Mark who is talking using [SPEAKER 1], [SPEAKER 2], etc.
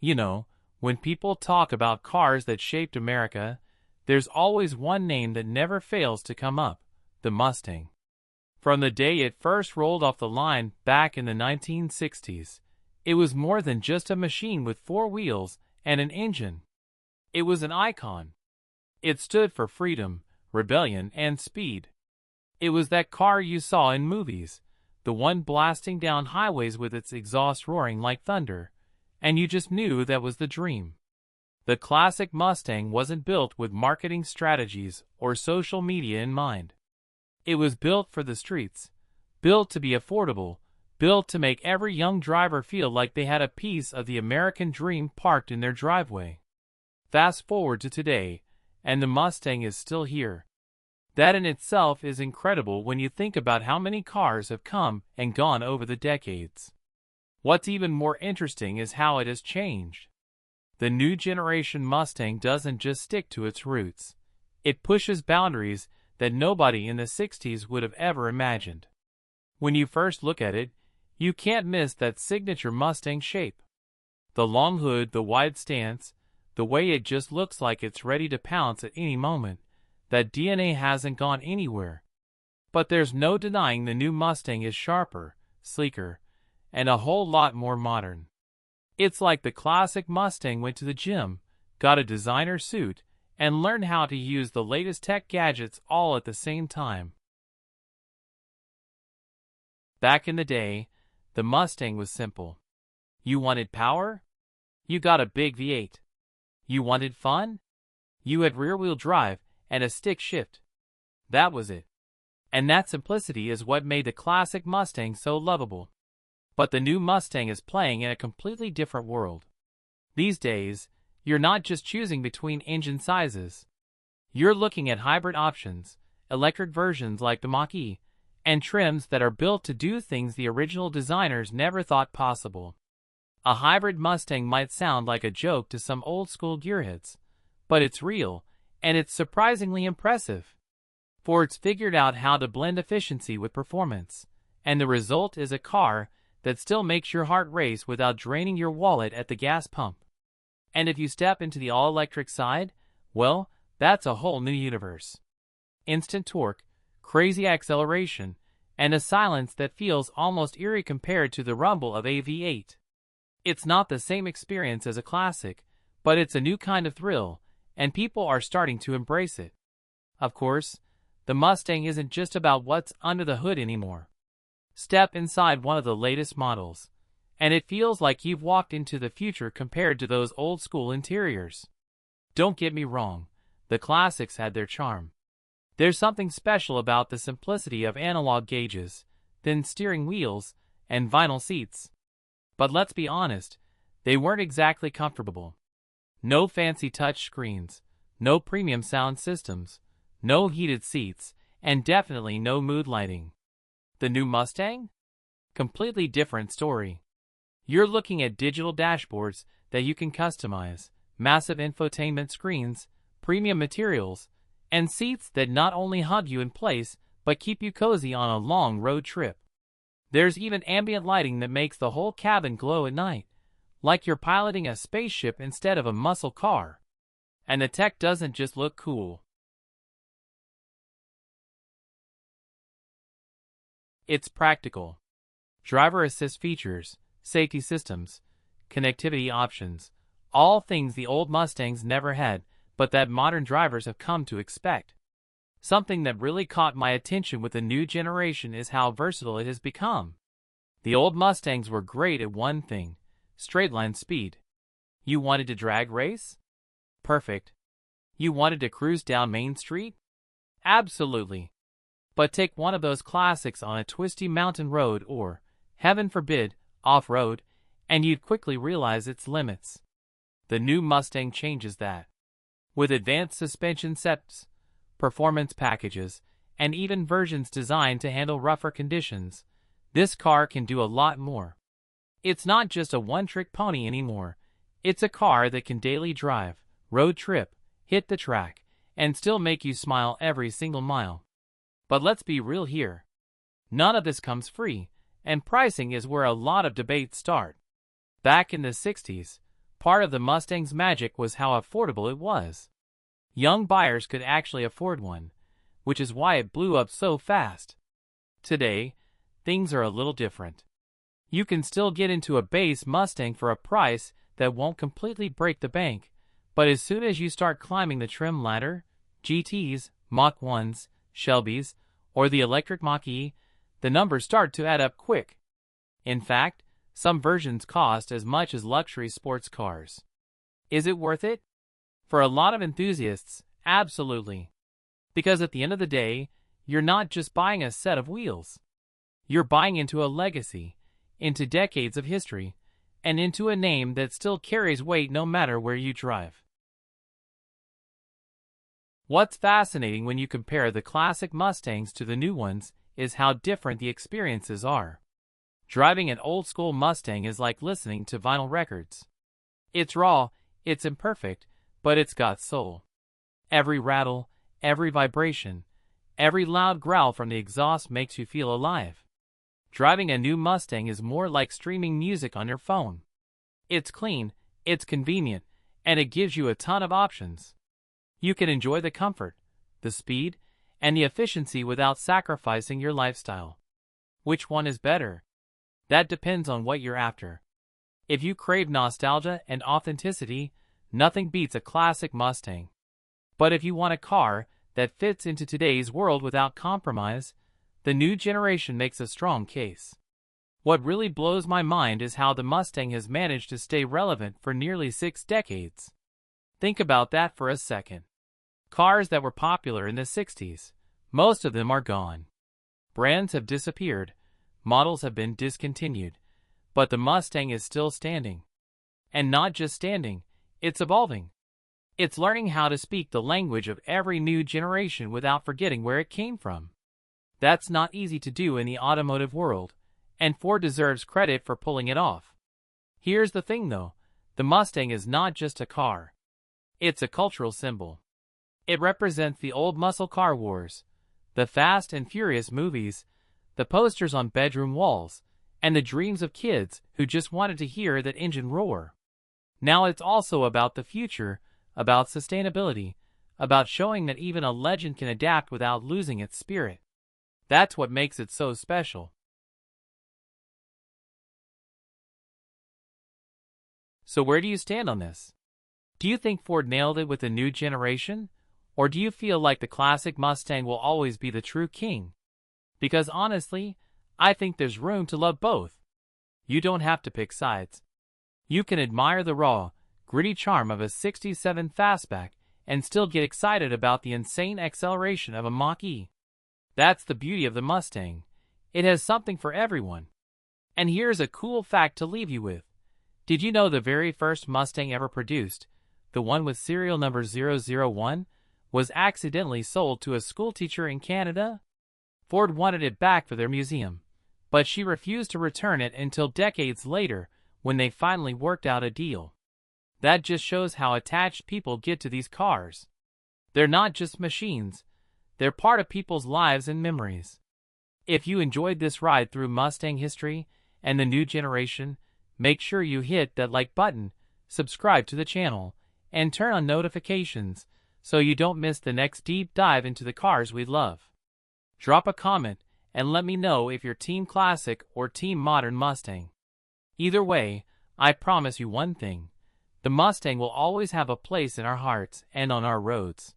[SPEAKER 1] You know, when people talk about cars that shaped America, there's always one name that never fails to come up: the Mustang. From the day it first rolled off the line back in the 1960s, it was more than just a machine with four wheels and an engine. It was an icon. It stood for freedom, rebellion, and speed. It was that car you saw in movies, the one blasting down highways with its exhaust roaring like thunder, and you just knew that was the dream. The classic Mustang wasn't built with marketing strategies or social media in mind. It was built for the streets, built to be affordable, built to make every young driver feel like they had a piece of the American dream parked in their driveway. Fast forward to today, and the Mustang is still here. That in itself is incredible when you think about how many cars have come and gone over the decades. What's even more interesting is how it has changed. The new generation Mustang doesn't just stick to its roots. It pushes boundaries that nobody in the 60s would have ever imagined. When you first look at it, you can't miss that signature Mustang shape. The long hood, the wide stance, the way it just looks like it's ready to pounce at any moment. That DNA hasn't gone anywhere. But there's no denying the new Mustang is sharper, sleeker, and a whole lot more modern. It's like the classic Mustang went to the gym, got a designer suit, and learned how to use the latest tech gadgets all at the same time. Back in the day, the Mustang was simple. You wanted power? You got a big V8. You wanted fun? You had rear-wheel drive and a stick shift. That was it. And that simplicity is what made the classic Mustang so lovable. But the new Mustang is playing in a completely different world. These days, you're not just choosing between engine sizes. You're looking at hybrid options, electric versions like the Mach-E, and trims that are built to do things the original designers never thought possible. A hybrid Mustang might sound like a joke to some old-school gearheads, but it's real, and it's surprisingly impressive. For it's figured out how to blend efficiency with performance, and the result is a car that still makes your heart race without draining your wallet at the gas pump. And if you step into the all-electric side, well, that's a whole new universe. Instant torque, crazy acceleration, and a silence that feels almost eerie compared to the rumble of a V8. It's not the same experience as a classic, but it's a new kind of thrill, and people are starting to embrace it. Of course, the Mustang isn't just about what's under the hood anymore. Step inside one of the latest models, and it feels like you've walked into the future compared to those old-school interiors. Don't get me wrong, the classics had their charm. There's something special about the simplicity of analog gauges, thin steering wheels, and vinyl seats. But let's be honest, they weren't exactly comfortable. No fancy touch screens, no premium sound systems, no heated seats, and definitely no mood lighting. The new Mustang? Completely different story. You're looking at digital dashboards that you can customize, massive infotainment screens, premium materials, and seats that not only hug you in place but keep you cozy on a long road trip. There's even ambient lighting that makes the whole cabin glow at night, like you're piloting a spaceship instead of a muscle car. And the tech doesn't just look cool. It's practical. Driver assist features, safety systems, connectivity options, all things the old Mustangs never had, but that modern drivers have come to expect. Something that really caught my attention with the new generation is how versatile it has become. The old Mustangs were great at one thing: straight-line speed. You wanted to drag race? Perfect. You wanted to cruise down Main Street? Absolutely. But take one of those classics on a twisty mountain road or, heaven forbid, off-road, and you'd quickly realize its limits. The new Mustang changes that. With advanced suspension sets, performance packages, and even versions designed to handle rougher conditions, this car can do a lot more. It's not just a one-trick pony anymore. It's a car that can daily drive, road trip, hit the track, and still make you smile every single mile. But let's be real here. None of this comes free, and pricing is where a lot of debates start. Back in the 60s, Part of the Mustang's magic was how affordable it was. Young buyers could actually afford one, which is why it blew up so fast. Today, things are a little different. You can still get into a base Mustang for a price that won't completely break the bank, but as soon as you start climbing the trim ladder, GTs, Mach 1s, Shelbys, or the electric Mach-E, the numbers start to add up quick. In fact, some versions cost as much as luxury sports cars. Is it worth it? For a lot of enthusiasts, absolutely. Because at the end of the day, you're not just buying a set of wheels. You're buying into a legacy, into decades of history, and into a name that still carries weight no matter where you drive. What's fascinating when you compare the classic Mustangs to the new ones is how different the experiences are. Driving an old-school Mustang is like listening to vinyl records. It's raw, it's imperfect, but it's got soul. Every rattle, every vibration, every loud growl from the exhaust makes you feel alive. Driving a new Mustang is more like streaming music on your phone. It's clean, it's convenient, and it gives you a ton of options. You can enjoy the comfort, the speed, and the efficiency without sacrificing your lifestyle. Which one is better? That depends on what you're after. If you crave nostalgia and authenticity, nothing beats a classic Mustang. But if you want a car that fits into today's world without compromise, the new generation makes a strong case. What really blows my mind is how the Mustang has managed to stay relevant for nearly 6 decades. Think about that for a second. Cars that were popular in the 60s, most of them are gone. Brands have disappeared, models have been discontinued, but the Mustang is still standing. And not just standing, it's evolving. It's learning how to speak the language of every new generation without forgetting where it came from. That's not easy to do in the automotive world, and Ford deserves credit for pulling it off. Here's the thing though, the Mustang is not just a car. It's a cultural symbol. It represents the old muscle car wars, the Fast and Furious movies, the posters on bedroom walls, and the dreams of kids who just wanted to hear that engine roar. Now it's also about the future, about sustainability, about showing that even a legend can adapt without losing its spirit. That's what makes it so special. So where do you stand on this? Do you think Ford nailed it with the new generation? Or do you feel like the classic Mustang will always be the true king? Because honestly, I think there's room to love both. You don't have to pick sides. You can admire the raw, gritty charm of a 67 fastback and still get excited about the insane acceleration of a Mach-E. That's the beauty of the Mustang. It has something for everyone. And here's a cool fact to leave you with. Did you know the very first Mustang ever produced, the one with serial number 001, was accidentally sold to a schoolteacher in Canada? Ford wanted it back for their museum, but she refused to return it until decades later when they finally worked out a deal. That just shows how attached people get to these cars. They're not just machines, they're part of people's lives and memories. If you enjoyed this ride through Mustang history and the new generation, make sure you hit that like button, subscribe to the channel, and turn on notifications so you don't miss the next deep dive into the cars we love. Drop a comment and let me know if you're Team Classic or Team Modern Mustang. Either way, I promise you one thing. The Mustang will always have a place in our hearts and on our roads.